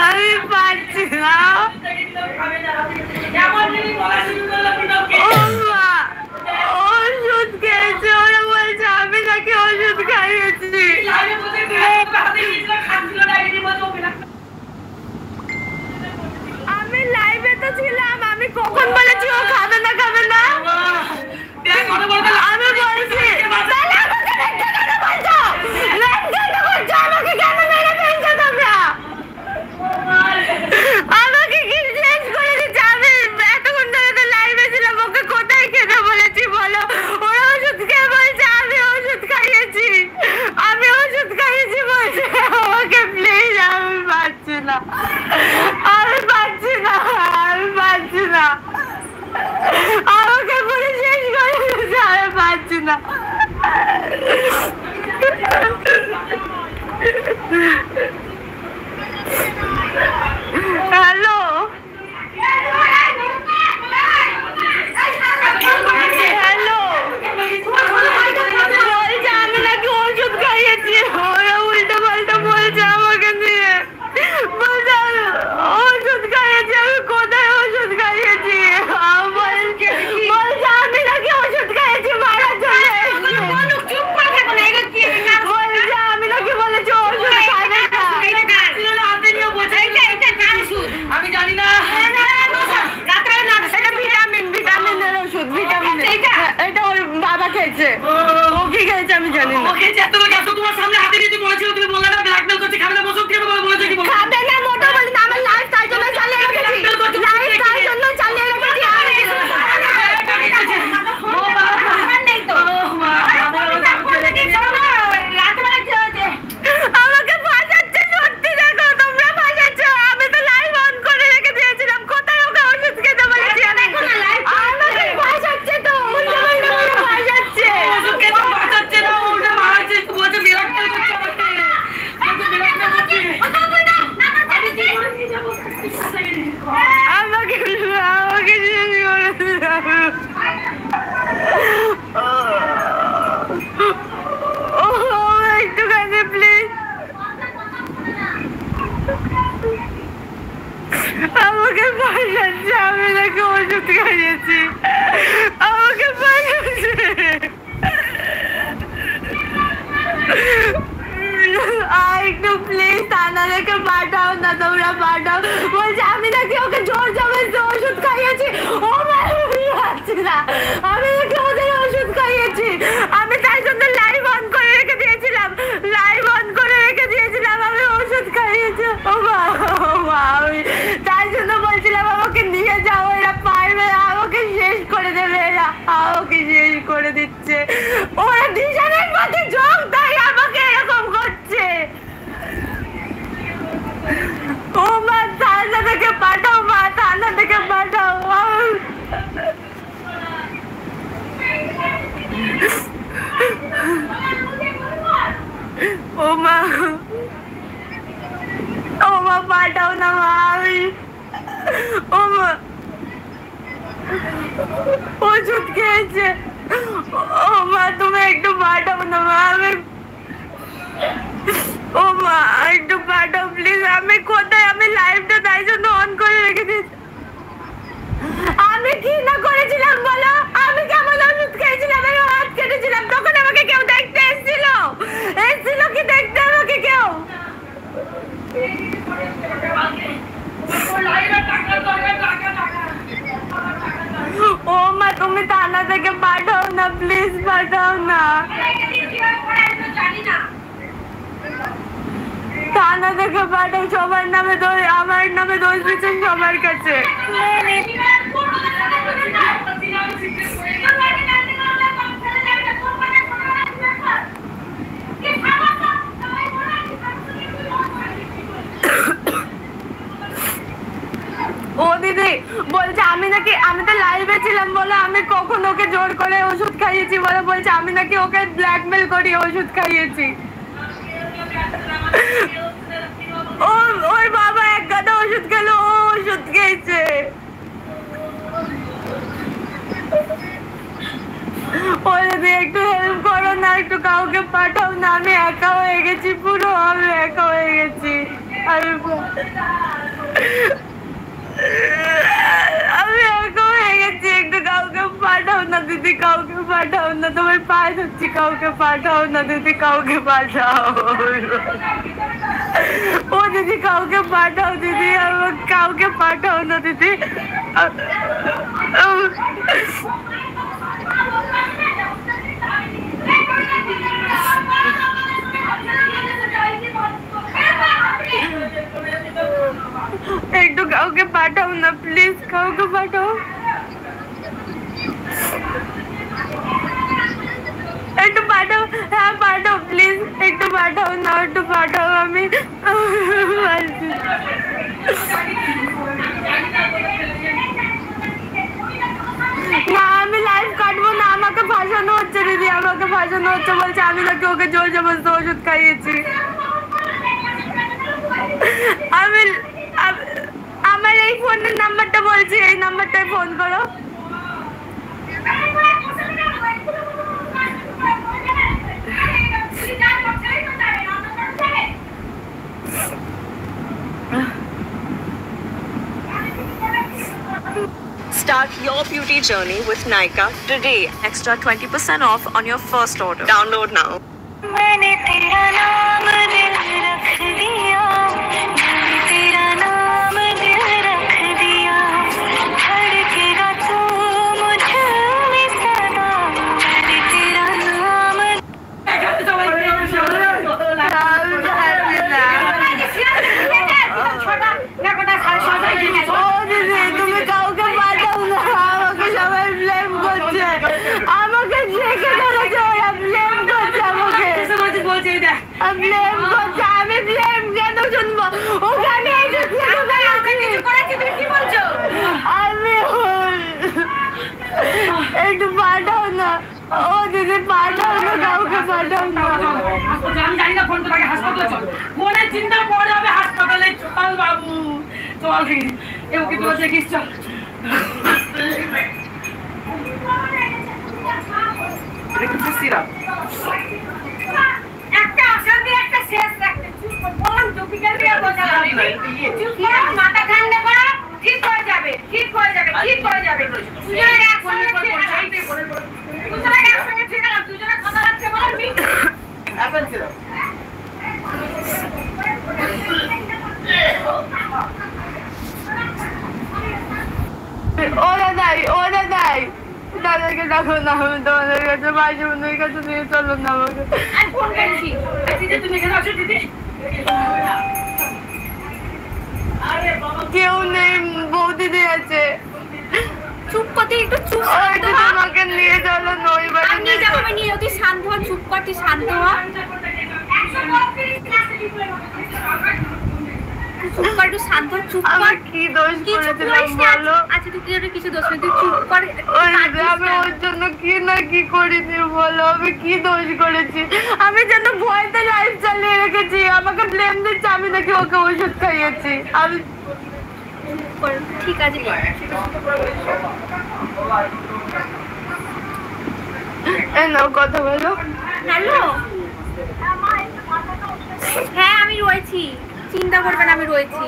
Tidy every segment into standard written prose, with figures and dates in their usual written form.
আমি পারছি না। ওষুধ খেয়েছে, ওরা বলছে আমি নাকি ওষুধ খাইয়েছি। আমি লাইভে তো ছিলাম, আমি কখন বলেছি ও খাবে না খাবে না? আমি বলছি আমাকে কি চেঞ্জ করে দিচ্ছে? আমি এতক্ষণ ধরে তো লাইভে ছিলাম, ওকে কোথায় খেতে বলেছি বলো? ওরা ওষুধ খেয়ে বলছে আমি ওষুধ খাইয়েছি, আমি ওষুধ খাইয়েছি বলছে। আমাকে প্লিজ, আমি পারছি না, আমি পারছি না, আমি পারছি না, আমাকে পুরো শেষ করে দিচ্ছে, আমি পারছি না। হ্যালো, হ্যালো, বলছে আমি নাকি ওষুধ খাইয়েছি। ওরা উল্টো পাল্টা বলছে আমাকে নিয়ে, বলছে ওষুধ খাইয়েছি। আমি কোথায় ওষুধ খাইয়েছি? বলছে আমি নাকি ওষুধ খাইয়েছি মারার জন্য। বলছে আমি নাকি বলেছি ওষুধ খাবে না। আমি জানি না, এটা ভিটামিনের ওষুধ, ভিটামিন। এটা ওর বাবা খেয়েছে। ও কি খেয়েছে আমি জানি না। তোমার সামনে হাতে নিয়ে বলেছিল, তুমি বললে না ব্ল্যাকমেল করছে, খাবে না বসে বলেছে কি খাবে না? মোটো বলি না, আমার লাইফ তাই জন্য চালিয়ে রেখেছি, লাইফ তাই জন্য চালিয়ে রেখেছি। আমাকে ফাঁসাচ্ছে, সত্যি দেখো তোমরা ফাঁসাচ্ছ। আমি তো লাইভ অন করে রেখে দিয়েছিলাম, কোথায় ওকে ওষুধ খেতে বলেছি? আমাকে ফাঁসাচ্ছে তো, উল্টো পাল্টা বলে ফাঁসাচ্ছে। ওষুধ খেতে ফাঁসাচ্ছে না, উল্টো মারাচ্ছে, বলছে বিরক্ত করছে আমাকে। আমাকে আমাকে শেষ করে দিলাম। একটুখানি প্লিজ, আমাকে ফাঁসাচ্ছে, আমি নাকি ওষুধ খাইয়েছি, আমাকে ফাঁসাচ্ছে। একটু প্লিজ থানাদেরকে পাঠাও না, তোমরা পাঠাও। বলছে আমি নাকি ওকে জোর জবরদস্তি ওষুধ খাইয়েছি। ও পারছি না, আমি নাকি ওদের ওষুধ খাইয়েছি। আমি তাই জন্য লাইভ অন করে রেখে দিয়েছিলাম, লাইভ অন করে রেখে দিয়েছিলাম, আমি ওষুধ খাইয়েছি। ও মা, আমি তাই জন্য বলছিলাম আমাকে নিয়ে যাও, এরা পারবে, আমাকে শেষ করে দেবে, এরা আমাকে শেষ করে দিচ্ছে। ওরা ডিজাইনের মধ্যে যোগ তাই আমাকে এরকম করছে। ও মা, থানা থেকে পাঠাও, মা থানা থেকে পাঠাও। ও মা, ও মা পাঠাও না মা, আমি ও মা ওষুধ খেয়েছে। ও মা তুমি একটু পাঠাও না মা, আমি ও মা একটু পাঠাও প্লিজ। আমি কোথায়, আমি লাইভটা তাই জন্য অন করে রেখে দিয়েছি। আমি কি না করেছিলাম বলো? আমি কেমন ওষুধ খেয়েছিলাম? আমি হাত কেটেছিলাম, তখন আমাকে কেউ দেখতে এসেছিল? এসেছিল কি দেখতে আমাকে কেউ? ও মা তুমি থানা থেকে পাঠাও না প্লিজ, পাঠাও না। থানা থেকে পাঠাও, সবার নামে দোষ, আমার নামে দোষ দিচ্ছেন সবার কাছে। ও দিদি বলছে আমি নাকি, আমি তো লাইভে ছিলাম বলে আমি কখন ওকে জোর করে ওষুধ খাইয়েছি বলে বলছে আমি নাকি ওকে ব্ল্যাকমেল করি ওষুধ খাইয়েছি। ওর বাবা এক গাদা ওষুধ খেলো, ও ওষুধ খেয়েছে। ও যদি একটু হেল্প করো না, একটু কাউকে পাঠাও না, আমি আমি একা হয়ে গেছি। আমি একা হয়ে গেছি। একটু কাউকে পাঠাও না দিদি, কাউকে পাঠাও না, তোমার পায়ে ধরছি, কাউকে পাঠাও না দিদি, কাউকে পাঠাও। ও দিদি কাউকে পাঠাও দিদি, কাউকে পাঠাও না দিদি। একটু কাউকে পাঠাও না প্লিজ, কাউকে পাঠাও, একটু পাঠাও। হ্যাঁ পাঠাও প্লিজ, একটু পাঠাও না, একটু পাঠাও। আমি না, আমি লাইফ কাটবো না। আমাকে ফাঁসানো হচ্ছে দিদি, আমাকে ফাঁসানো হচ্ছে। বলছে আমি নাকি ওকে জোর জবরদস্ত ওষুধ খাইয়েছি। আমি আমার এই ফোনের নাম্বারটা বলছি, এই নাম্বারটায় ফোন করো। Start your beauty journey with Nykaa today. Extra 20% off on your first order. Download now. मैंने तेरा नाम दिल रख दिया, तेरा नाम दिल रख दिया, धड़केगा तू मुझ में सदा, मैंने तेरा नाम। তুমি কাউকে পাঠাও না, আমাকে সবাই ব্লেম করছে, আমাকে ডেকে ধরেছে, ওরা ব্লেম করছে, আমাকে ব্লেম করছে। আমি ব্লেম কেন শুনবো? ওখানে আমি একটু পাঠাও না, ও দিদি পাঠাও না, কাউকে পাঠাও না। আমি জানি না ফোন তোমাকে হাসপাতালে চল, মনে চিন্তা পড়ে হবে হাসপাতালে চল বাবু, চল ওকে তো দেখিস চল। একটা অশান্তি একটা শেষ রাখতে বললাম টপিক্যাল দিয়ে বোঝালাম, মাথা ঠান্ডা করো, ঠিক হয়ে যাবে, ঠিক হয়ে যাবে, ঠিক হয়ে যাবে। দুজনে একসঙ্গে ঠিক আছে, দুজনে কথা রাখতে বলবি। ও দাদাই, ও দাদাই, দাদাকে ডাকো না, আমি তোমাদের কাছে মাঝে বন্ধুর কাছে নিয়ে চলো না আমাকে। আমি ফোন করছি, তুমি এখানে আছো দিদি? কেউ নেই, বৌদিদি আছে। চুপ করতে একটু চুপ একটু তোমাকে নিয়ে চলো নই বাড়ি নিয়ে যাবো, আমি নিয়ে তুই শান্ত হ, চুপ কর, তুই শান্ত হ, চুপ কর, একটু শান্ত হ, চুপ আমি কর। কি দোষ করেছিলাম বলো? আচ্ছা তুই কি কিছু দোষ নেই, তুই চুপ কর। আমি ওর জন্য কি না কি করিনি বলো? আমি কি দোষ করেছি? আমি যেন ভয়তে লাইফ চালিয়ে রেখেছি, আমাকে ব্লেম দিচ্ছে আমি নাকি ওকে ওষুধ খাইয়েছি। আমি ঠিক আছে, নাও কথা বলো। হ্যালো, হ্যাঁ আমি রয়েছি, চিন্তা করবেন, আমি রয়েছি।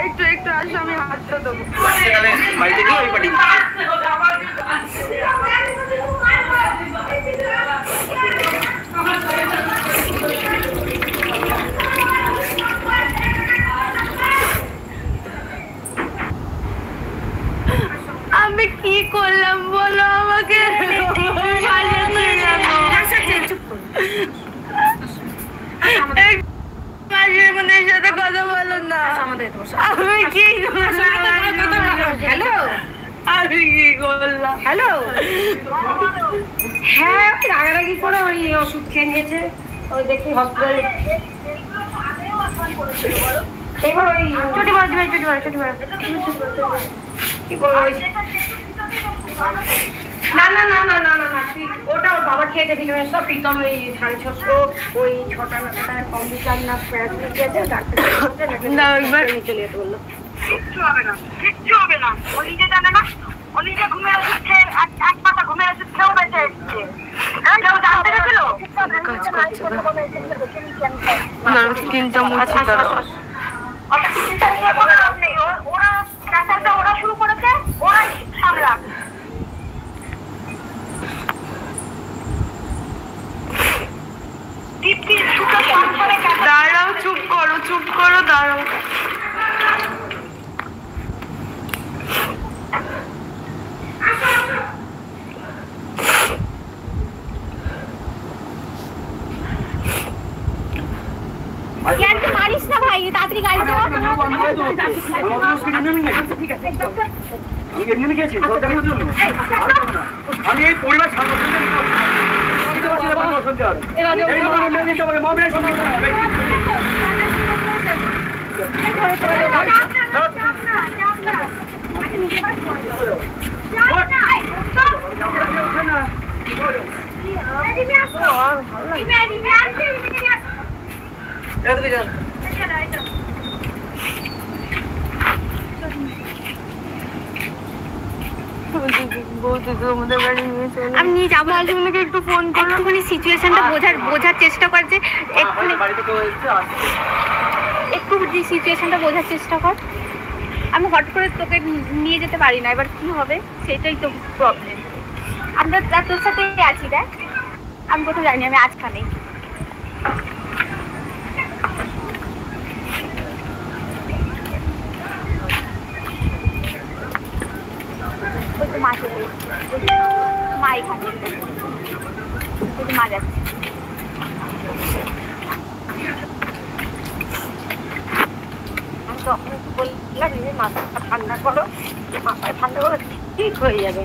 একটু একটু আসো, আমি হাতটা দেবো। আমি কি করলাম বলো আমাকে? মাঝের সাথে কথা বলো না। আমি কি হ্যালো, আমি কি করলাম? হ্যালো, হ্যাঁ রাগারাগি করে ওই ওষুধ খেয়ে নিয়েছে, ওই দেখি হসপিটালে। এবার ওই ছুটি বড় দিবে, ছুটি বড়, ছুটি বড় কি করবো? না না না না না না না, ওটা ওর বাবা খেয়েছে ভিটামিন সব, প্রীতম ওই 650 ওই 6 টাকা কম্পিউটার না প্যারাসিটামল খেয়েছে, ডাক্তার চলে যেতে বললো। কিচ্ছু হবে না, কিচ্ছু হবে না, ও নিজে জানে না, ও নিজে ঘুমের ওষুধ খেয়ে এক পাতা ঘুমের ওষুধ খেয়েও বেঁচে এসছে। টিফিনটা মুছি দাঁড়াও। ওরা শুরু করেছে, ওরাই সামলা। দাঁড়াও, চুপ করো, দাঁড়াও। মারিস না ভাই, তাড়াতাড়ি গাড়ি চালা। আমি এই পরিবার আমি নিয়ে যাবো, একটু ফোন করো, একটুখানি সিচুয়েশনটা বোঝার চেষ্টা কর, যে একটু সিচুয়েশনটা বোঝার চেষ্টা কর। আমি হট করে তোকে নিয়ে যেতে পারি না, এবার কি হবে সেটাই তো প্রবলেম। আমরা তোর সাথে আছি, দেখ আমি কোথাও জানি, আমি আজখানে মা এখানে মা যাচ্ছে। আমি তখন বললাম মাথাটা ঠান্ডা করো, মাথায় ঠান্ডা করো, ঠিক হয়ে যাবে।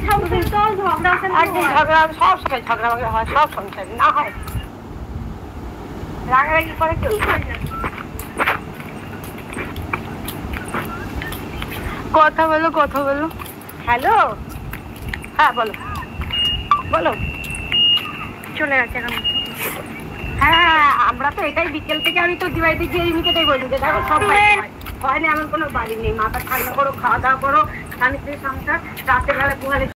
ঝগড়া সব সময় ঝগড়া হয়, সব সংসারে না হয়, রাগারাগি করে কেউ। কথা বলো। হ্যালো, হ্যাঁ বলো। চলে গেছে এখন। হ্যাঁ, আমরা তো এটাই বিকেল থেকে আমি তো দিবাইতে গিয়ে এমনিতেই বলি যে দেখো সব হয়নি, এমন কোনো বাড়ি নেই। মাথা ঠান্ডা করো, খাওয়া দাওয়া করো, স্বামী স্ত্রীর সংসার, রাতের বেলা ঘুমালে